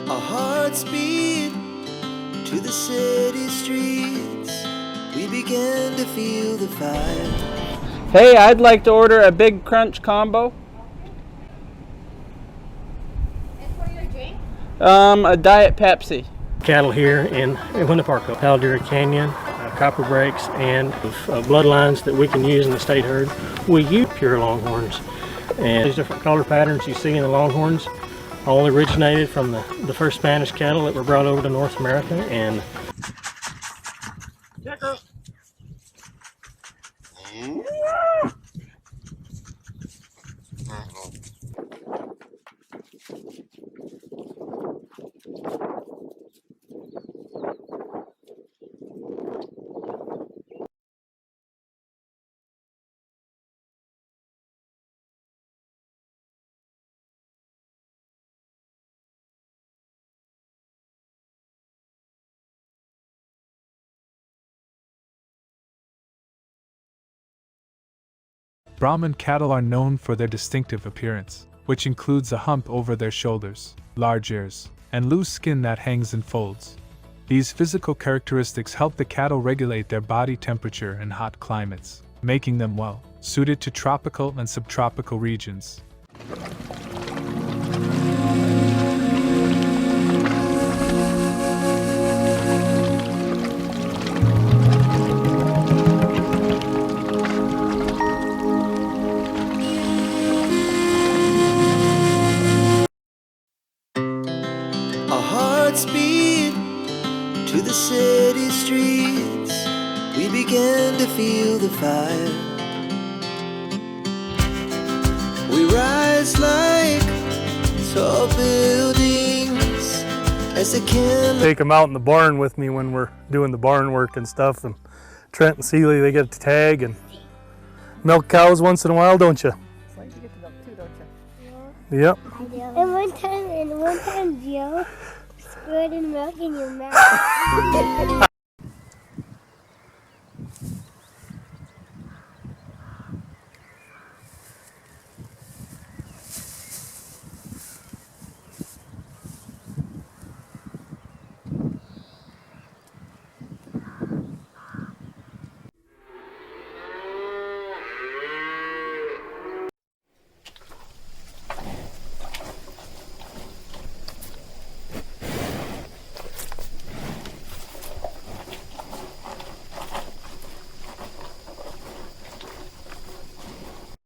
Our hearts beat to the city streets. We began to feel the fire. Hey, I'd like to order a Big Crunch combo. And for your drink? A Diet Pepsi. Cattle here in Winneparco, Palo Canyon, copper breaks, and bloodlines that we can use in the state herd. We use pure Longhorns, and these different color patterns you see in the Longhorns all originated from the first Spanish cattle that were brought over to North America. And Brahman cattle are known for their distinctive appearance, which includes a hump over their shoulders, large ears, and loose skin that hangs in folds. These physical characteristics help the cattle regulate their body temperature in hot climates, making them well suited to tropical and subtropical regions. Our hearts beat to the city streets. We began to feel the fire. We rise like tall buildings as the candle. take them out in the barn with me when we're doing the barn work and stuff. And Trent and Seeley, they get a tag and milk cows once in a while, don't you? So you get to milk too, don't you? Yep. And one time, Joe squirted milk in your mouth.